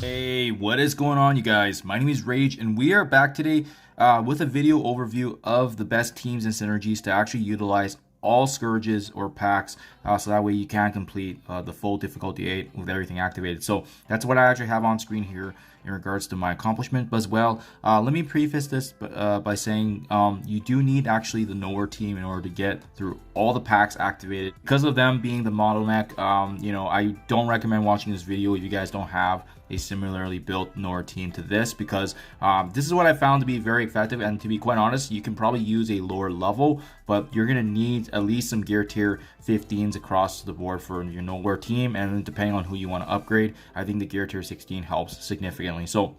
Hey, what is going on, you guys? My name is Rayge, and we are back today with a video overview of the best teams and synergies to actually utilize all Scourges or Pacts, so that way you can complete the full difficulty 8 with everything activated. So that's what I actually have on screen here in regards to my accomplishment. But as well, let me preface this by saying you do need actually the Knowhere team in order to get through all the packs activated. Because of them being the bottleneck, you know, I don't recommend watching this video if you guys don't have a similarly built Knowhere team to this, because this is what I found to be very effective. And to be quite honest, you can probably use a lower level, but you're gonna need at least some gear tier 15s across the board for your Knowhere team, and depending on who you want to upgrade, I think the gear tier 16 helps significantly. So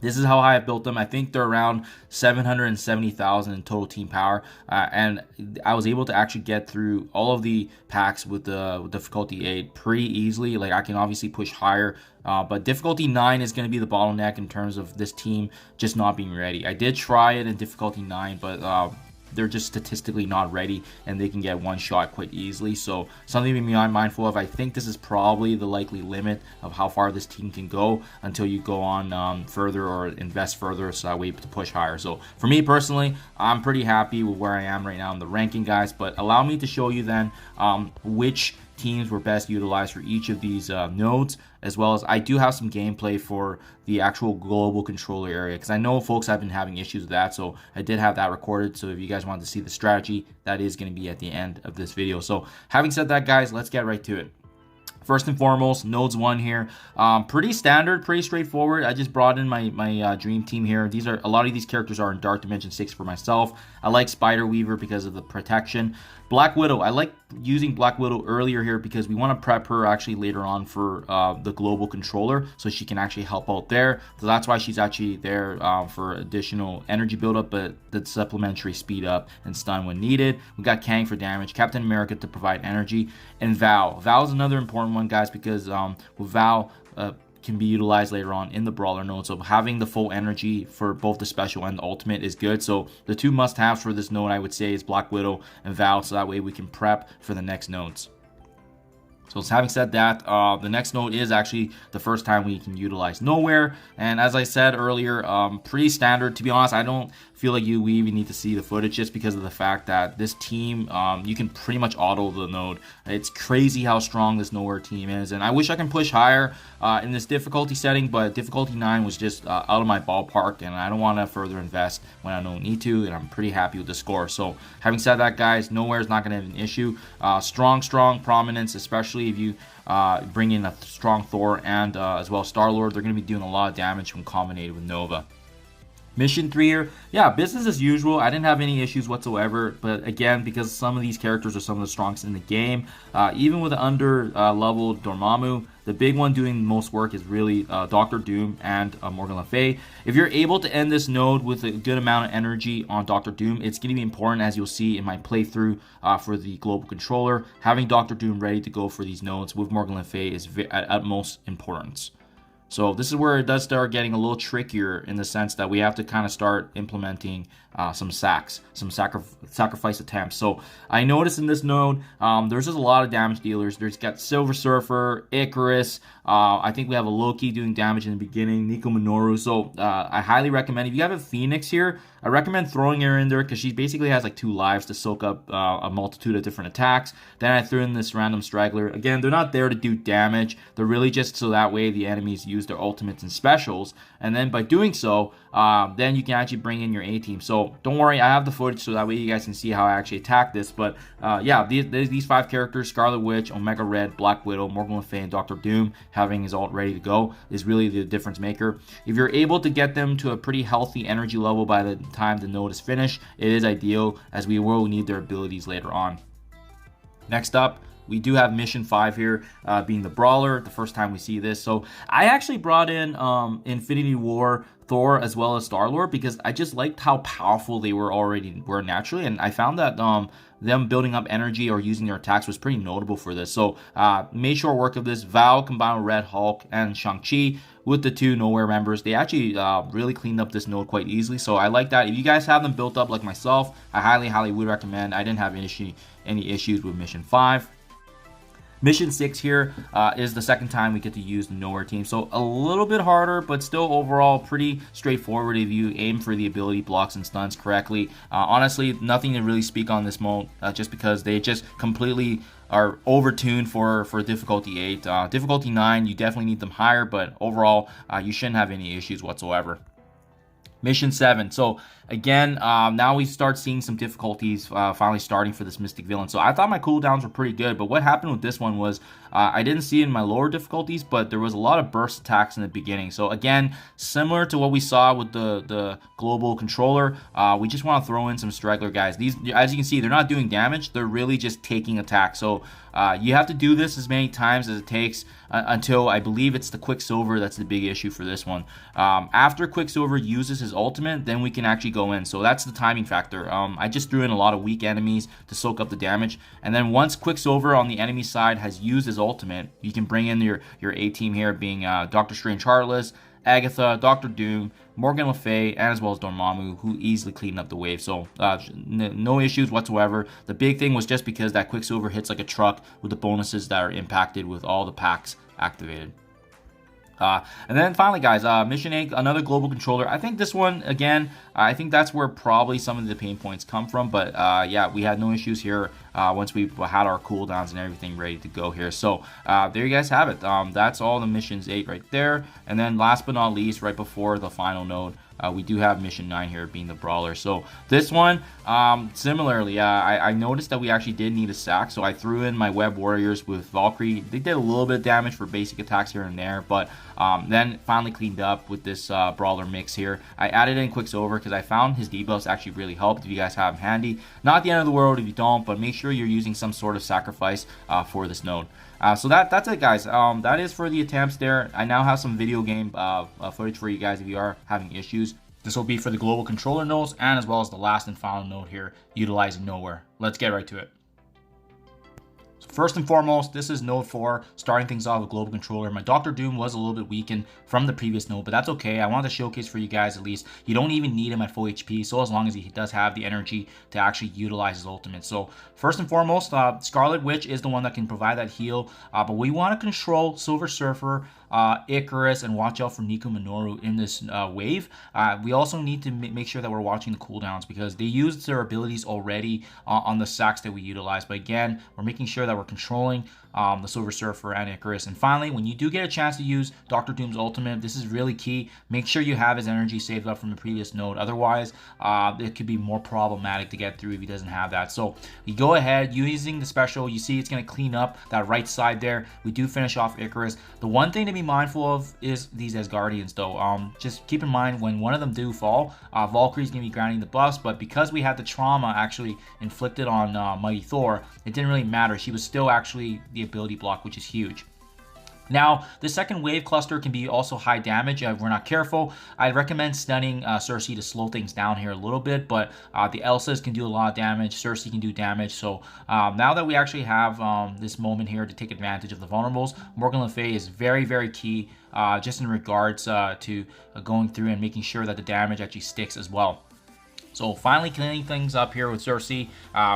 this is how I have built them. I think they're around 770,000 in total team power, and I was able to actually get through all of the packs with the difficulty 8 pretty easily. Like, I can obviously push higher, but difficulty 9 is going to be the bottleneck in terms of this team just not being ready. I did try it in difficulty 9, but they're just statistically not ready, and they can get one shot quite easily. So something to be mindful of. I think this is probably the likely limit of how far this team can go until you go on further or invest further, so that way to push higher. So for me personally, I'm pretty happy with where I am right now in the ranking, guys. But allow me to show you then which teams were best utilized for each of these nodes, as well as I do have some gameplay for the actual global controller area, because I know folks have been having issues with that. So I did have that recorded, so if you guys want to see the strategy, that is going to be at the end of this video. So having said that, guys, let's get right to it. First and foremost, nodes 1 here, pretty standard, pretty straightforward. I just brought in my dream team here. These are, a lot of these characters are in Dark Dimension 6 for myself. I like Spider Weaver because of the protection. Black Widow, I like using Black Widow earlier here because we want to prep her actually later on for the global controller, so she can actually help out there. So that's why she's actually there for additional energy buildup, but the supplementary speed up and stun when needed. We got Kang for damage, Captain America to provide energy, and Val. Val is another important one, guys, because with Val, can be utilized later on in the brawler node, so having the full energy for both the special and the ultimate is good. So the two must-haves for this node, I would say, is Black Widow and Val, so that way we can prep for the next nodes. So having said that, the next node is actually the first time we can utilize Knowhere, and as I said earlier, pretty standard. To be honest, I don't feel like we even need to see the footage, just because of the fact that this team, you can pretty much auto the node. It's crazy how strong this Knowhere team is, and I wish I can push higher in this difficulty setting, but difficulty 9 was just out of my ballpark, and I don't want to further invest when I don't need to, and I'm pretty happy with the score. So having said that, guys, Knowhere is not going to have an issue. Strong prominence, especially if you bring in a strong Thor and as well Star-Lord. They're going to be doing a lot of damage when combinated with Nova. Mission 3 here, yeah, business as usual. I didn't have any issues whatsoever, but again, because some of these characters are some of the strongest in the game, even with the under leveled Dormammu, the big one doing most work is really Dr. Doom and Morgan Le Fay. If you're able to end this node with a good amount of energy on Dr. Doom, it's going to be important, as you'll see in my playthrough for the global controller. Having Dr. Doom ready to go for these nodes with Morgan Le Fay is at utmost importance. So this is where it does start getting a little trickier, in the sense that we have to kind of start implementing some sacrifice attempts. So I noticed in this node, there's just a lot of damage dealers. There's got Silver Surfer, Icarus. I think we have a Loki doing damage in the beginning, Nico Minoru. So I highly recommend, if you have a Phoenix here, I recommend throwing her in there, because she basically has like 2 lives to soak up a multitude of different attacks. Then I threw in this random straggler. Again, they're not there to do damage. They're really just so that way the enemies use their ultimates and specials, and then by doing so, then you can actually bring in your A-team. So don't worry, I have the footage, so that way you guys can see how I actually attack this. But yeah, these 5 characters, Scarlet Witch, Omega Red, Black Widow, Morgan Le Fay, and Dr. Doom, having his ult ready to go is really the difference maker. If you're able to get them to a pretty healthy energy level by the time the node is finished, it is ideal, as we will need their abilities later on. Next up, we do have mission 5 here, being the brawler, the first time we see this. So I actually brought in Infinity War Thor as well as Star-Lord, because I just liked how powerful they were naturally, and I found that them building up energy or using their attacks was pretty notable for this. So made short work of this. Val combined with Red Hulk and Shang-Chi with the two Knowhere members. They actually really cleaned up this node quite easily, so I like that. If you guys have them built up like myself, I highly would recommend. I didn't have any issues with mission 5. Mission 6 here is the second time we get to use the Knowhere team, so a little bit harder, but still overall pretty straightforward if you aim for the ability blocks and stuns correctly. Honestly, nothing to really speak on this mode, just because they just completely are overtuned for difficulty 8. Difficulty 9, you definitely need them higher, but overall, you shouldn't have any issues whatsoever. Mission 7. So again, now we start seeing some difficulties finally starting for this Mystic Villain. So I thought my cooldowns were pretty good, but what happened with this one was I didn't see it in my lower difficulties, but there was a lot of burst attacks in the beginning. So again, similar to what we saw with the global controller, we just want to throw in some straggler guys. These, as you can see, they're not doing damage. They're really just taking attack. So you have to do this as many times as it takes until I believe it's the Quicksilver that's the big issue for this one. After Quicksilver uses his ultimate, then we can actually go in. So that's the timing factor. I just threw in a lot of weak enemies to soak up the damage, and then once Quicksilver on the enemy side has used his ultimate, you can bring in your A team here, being Doctor Strange Heartless, Agatha, Doctor Doom, Morgan Le Fay, and as well as Dormammu, who easily cleaned up the wave. So no issues whatsoever. The big thing was just because that Quicksilver hits like a truck with the bonuses that are impacted with all the packs activated. And then finally, guys, Mission 8, another global controller. I think this one, again, I think that's where probably some of the pain points come from. But yeah, we had no issues here once we had our cooldowns and everything ready to go here. So there you guys have it. That's all the Missions 8 right there. And then last but not least, right before the final node, we do have Mission 9 here being the Brawler. So this one, similarly, I noticed that we actually did need a sack. So I threw in my Web Warriors with Valkyrie. They did a little bit of damage for basic attacks here and there, but then finally cleaned up with this Brawler mix here. I added in Quicksilver because I found his debuffs actually really helped if you guys have them handy. Not the end of the world if you don't, but make sure you're using some sort of sacrifice for this node. So that's it, guys. That is for the attempts there. I now have some video game footage for you guys if you are having issues. This will be for the global controller nodes and as well as the last and final node here utilizing Knowhere. Let's get right to it. First and foremost, this is node 4, starting things off with global controller. My Doctor Doom was a little bit weakened from the previous node, but that's okay. I wanted to showcase for you guys at least. You don't even need him at full HP, so as long as he does have the energy to actually utilize his ultimate. So first and foremost, Scarlet Witch is the one that can provide that heal, but we want to control Silver Surfer, Icarus, and watch out for Nico Minoru in this wave. We also need to make sure that we're watching the cooldowns because they used their abilities already on the sacks that we utilize. But again, we're making sure that we're controlling the Silver Surfer and Icarus. And finally, when you do get a chance to use Doctor Doom's ultimate, this is really key. Make sure you have his energy saved up from the previous node. Otherwise, it could be more problematic to get through if he doesn't have that. So you go ahead using the special. You see it's going to clean up that right side there. We do finish off Icarus. The one thing to be mindful of is these Asgardians though. Just keep in mind when one of them do fall, Valkyrie's going to be grounding the buffs, but because we had the trauma actually inflicted on Mighty Thor, it didn't really matter. She was still actually the ability block, which is huge. Now, the second wave cluster can be also high damage if we're not careful. I'd recommend stunning Cersei to slow things down here a little bit, but the Elsas can do a lot of damage. Cersei can do damage. So now that we actually have this moment here to take advantage of the vulnerables, Morgan Le Fay is very key just in regards to going through and making sure that the damage actually sticks as well. So finally cleaning things up here with Cersei,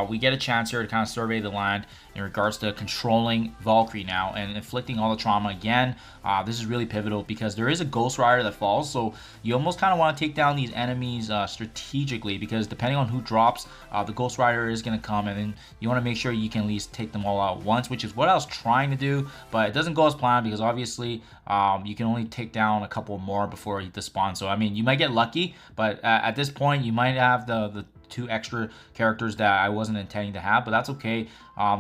we get a chance here to kind of survey the land in regards to controlling Valkyrie now and inflicting all the trauma again. This is really pivotal because there is a Ghost Rider that falls, so you almost kind of want to take down these enemies strategically because depending on who drops, the Ghost Rider is going to come, and then you want to make sure you can at least take them all out once, which is what I was trying to do, but it doesn't go as planned because obviously you can only take down a couple more before you despawn. So I mean, you might get lucky, but at this point you might have the 2 extra characters that I wasn't intending to have, but that's okay.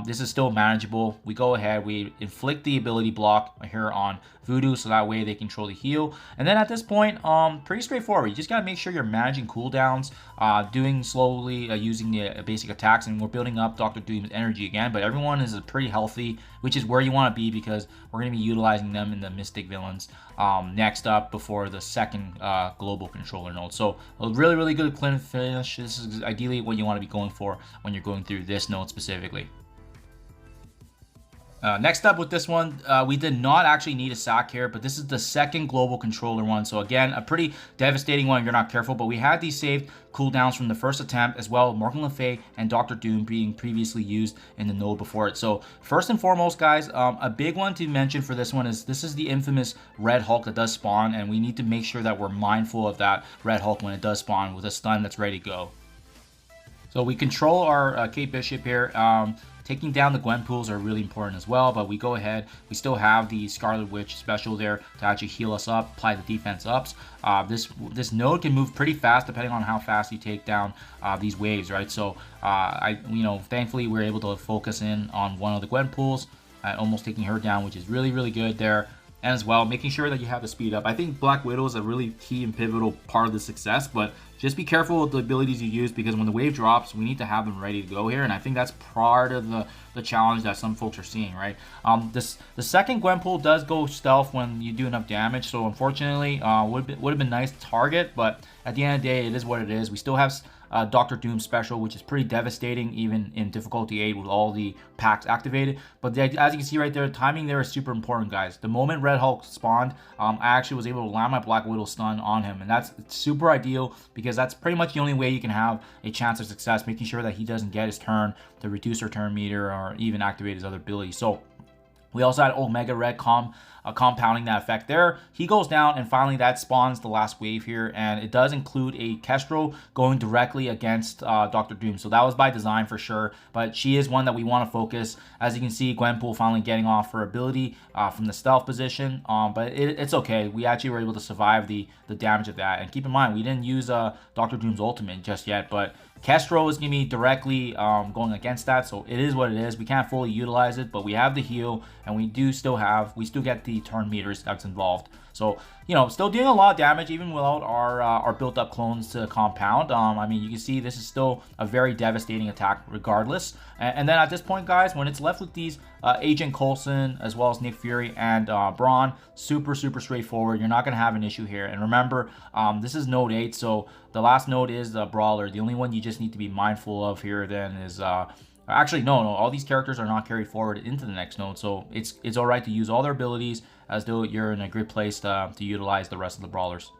This is still manageable. We go ahead, we inflict the ability block here on Voodoo so that way they control the heal. And then at this point, pretty straightforward. You just gotta make sure you're managing cooldowns, doing slowly using the basic attacks, and we're building up Dr. Doom's energy again, but everyone is pretty healthy, which is where you want to be because we're going to be utilizing them in the Mystic Villains next up before the second global controller node. So a really good clean finish. This is ideally what you want to be going for when you're going through this node specifically. Next up with this one, we did not actually need a sack here, but this is the second global controller one. So again, a pretty devastating one if you're not careful, but we had these saved cooldowns from the first attempt, as well as Morgan Le Fay and Dr. Doom being previously used in the node before it. So first and foremost, guys, a big one to mention for this one is this is the infamous Red Hulk that does spawn, and we need to make sure that we're mindful of that Red Hulk when it does spawn with a stun that's ready to go. So we control our Kate Bishop here. Taking down the Gwen pools are really important as well, but we go ahead. We still have the Scarlet Witch special there to actually heal us up, apply the defense ups. This node can move pretty fast depending on how fast you take down these waves, right? So thankfully we're able to focus in on one of the Gwen pools, almost taking her down, which is really, really good there. And as well, making sure that you have the speed up. I think Black Widow is a really key and pivotal part of the success, but just be careful with the abilities you use, because when the wave drops, we need to have them ready to go here, and I think that's part of the challenge that some folks are seeing, right? The second Gwen pool does go stealth when you do enough damage, so unfortunately, would have been nice to target, but at the end of the day, it is what it is. We still have Dr. Doom special, which is pretty devastating even in difficulty 8 with all the packs activated. But as you can see right there, timing there is super important, guys. The moment Red Hulk spawned, I actually was able to land my Black Widow stun on him, and that's super ideal because that's pretty much the only way you can have a chance of success, making sure that he doesn't get his turn to reduce her turn meter or even activate his other ability. So we also had Omega Red compounding that effect there. He goes down, and finally that spawns the last wave here, and it does include a Kestrel going directly against Dr. Doom. So that was by design for sure, but she is one that we want to focus. As you can see, Gwenpool finally getting off her ability from the stealth position, but it's okay. We actually were able to survive the damage of that. And keep in mind, we didn't use Dr. Doom's ultimate just yet, but Kestrel is going to be directly going against that, so it is what it is. We can't fully utilize it, but we have the heal, and we still get the turn meters that's involved. So, still doing a lot of damage even without our built-up clones to compound. I mean, you can see this is still a very devastating attack regardless. And then at this point, guys, when it's left with these Agent Coulson as well as Nick Fury and Braun, super straightforward. You're not going to have an issue here. And remember, this is node 8, so the last node is the Brawler. The only one you just need to be mindful of here then is... Actually, no, all these characters are not carried forward into the next node, so it's all right to use all their abilities as though you're in a good place to utilize the rest of the Brawlers.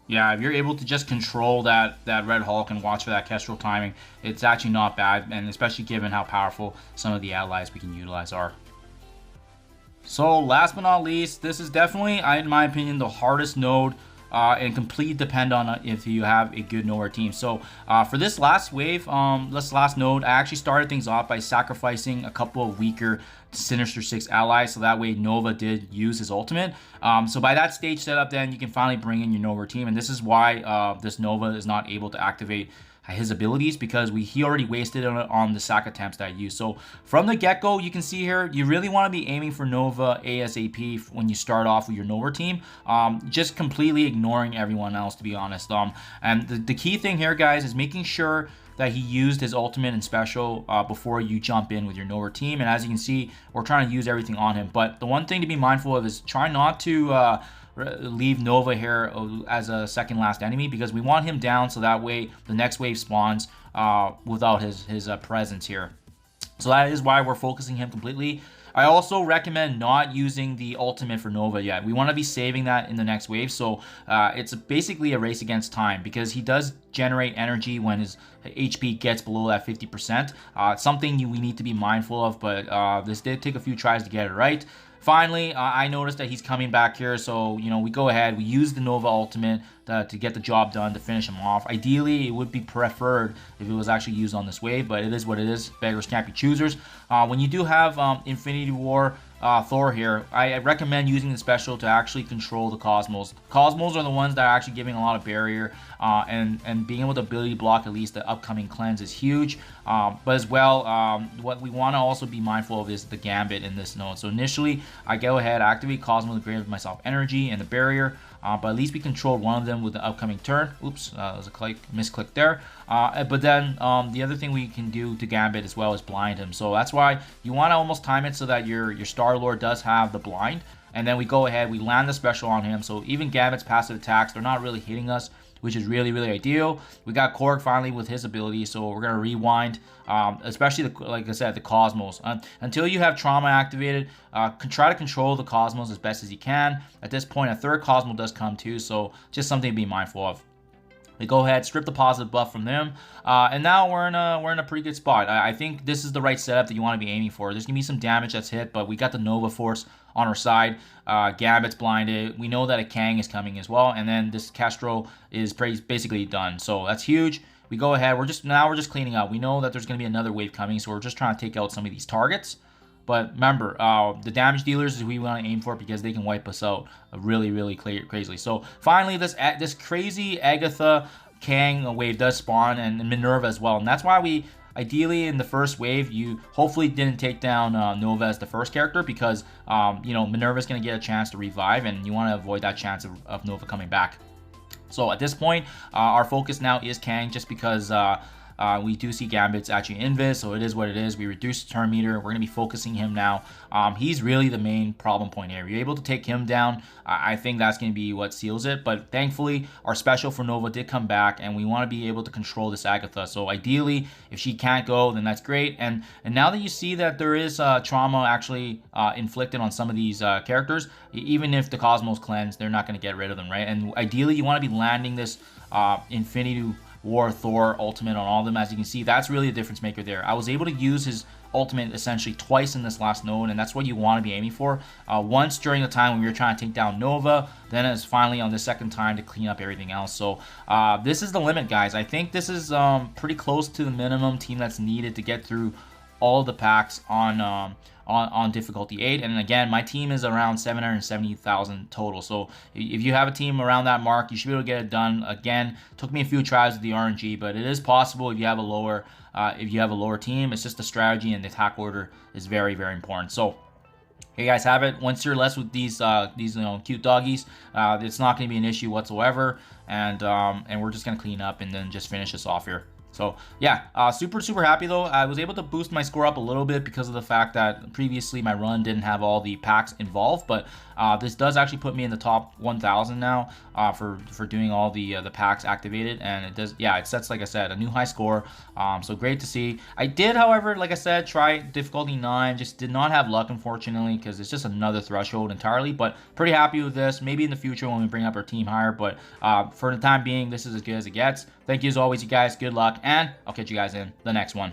Yeah, if you're able to just control that Red Hulk and watch for that Kestrel timing, it's actually not bad, and especially given how powerful some of the allies we can utilize are. So last but not least, this is definitely, in my opinion, the hardest node, and completely depend on if you have a good Knowhere team. So for this last wave, this last node, I actually started things off by sacrificing a couple of weaker Sinister 6 allies, so that way Nova did use his ultimate. So by that stage setup, then you can finally bring in your Knowhere team, and this is why this Nova is not able to activate his abilities, because he already wasted it on the sack attempts that I used. So from the get-go, you can see here, you really want to be aiming for Nova ASAP when you start off with your Knowhere team, just completely ignoring everyone else, to be honest. And the key thing here, guys, is making sure that he used his ultimate and special before you jump in with your Knowhere team. And as you can see, we're trying to use everything on him. But the one thing to be mindful of is try not to leave Nova here as a second last enemy, because we want him down so that way the next wave spawns without his presence here. So that is why we're focusing him completely. I also recommend not using the ultimate for Nova yet. We want to be saving that in the next wave. So it's basically a race against time, because he does generate energy when his HP gets below that 50%. It's something we need to be mindful of, but this did take a few tries to get it right. Finally, I noticed that he's coming back here, so we go ahead, we use the Nova ultimate to get the job done, to finish him off. Ideally, it would be preferred if it was actually used on this wave, but it is what it is. Beggars can't be choosers. When you do have Infinity War Thor here, I recommend using the special to actually control the Cosmos. Cosmos are the ones that are actually giving a lot of barrier, and being able to ability block at least the upcoming cleanse is huge. But as well, what we want to also be mindful of is the Gambit in this node. So initially, I go ahead, activate Cosmos to grant myself energy and the barrier, but at least we controlled one of them with the upcoming turn. Oops, that was a misclick there. But then the other thing we can do to Gambit as well is blind him. So that's why you want to almost time it so that your Star-Lord does have the blind. And then we go ahead, we land the special on him. So even Gambit's passive attacks, they're not really hitting us which is really, really ideal. We got Korg finally with his ability, so we're going to rewind, especially, like I said, the Cosmos. Until you have Trauma activated, try to control the Cosmos as best as you can. At this point, a third Cosmo does come too, so just something to be mindful of. We go ahead, strip the positive buff from them, and now we're in a pretty good spot. I think this is the right setup that you want to be aiming for. There's gonna be some damage that's hit, but we got the Nova Force on our side. Gambit's blinded. We know that a Kang is coming as well, and then this Castro is basically done. So that's huge. We go ahead. We're just cleaning up. We know that there's gonna be another wave coming, so we're just trying to take out some of these targets. But remember, the damage dealers is we want to aim for because they can wipe us out really, really crazily. So finally, this crazy Agatha Kang wave does spawn, and Minerva as well. And that's why we, ideally in the first wave, you hopefully didn't take down Nova as the first character, because Minerva's going to get a chance to revive, and you want to avoid that chance of Nova coming back. So at this point, our focus now is Kang, just because we do see Gambit's actually invis, so it is what it is. We reduced the turn meter. We're going to be focusing him now. He's really the main problem point here. You're able to take him down. I think that's going to be what seals it. But thankfully, our special for Nova did come back, and we want to be able to control this Agatha. So ideally, if she can't go, then that's great. And now that you see that there is trauma actually inflicted on some of these characters, even if the Cosmos cleanse, they're not going to get rid of them, right? And ideally, you want to be landing this Infinity War Thor ultimate on all of them. As you can see, that's really a difference maker there. I was able to use his ultimate essentially twice in this last node, and that's what you want to be aiming for. Once during the time when we were trying to take down Nova, then it's finally on the second time to clean up everything else. So this is the limit, guys. I think this is pretty close to the minimum team that's needed to get through all of the packs on difficulty 8. And again, my team is around 770,000 total. So if you have a team around that mark, you should be able to get it done. Again, took me a few tries with the RNG, but it is possible if you have a lower team. It's just the strategy, and the attack order is very, very important. So here you guys have it. Once you're less with these cute doggies, it's not going to be an issue whatsoever. And we're just going to clean up and then just finish this off here. So yeah, super happy though. I was able to boost my score up a little bit because of the fact that previously my run didn't have all the packs involved, but this does actually put me in the top 1,000 now for doing all the packs activated, and it does, yeah, it sets, like I said, a new high score. So great to see. I did, however, like I said, try difficulty 9, just did not have luck, unfortunately, because it's just another threshold entirely. But pretty happy with this. Maybe in the future when we bring up our team higher, but for the time being, this is as good as it gets. Thank you as always, you guys. Good luck, and I'll catch you guys in the next one.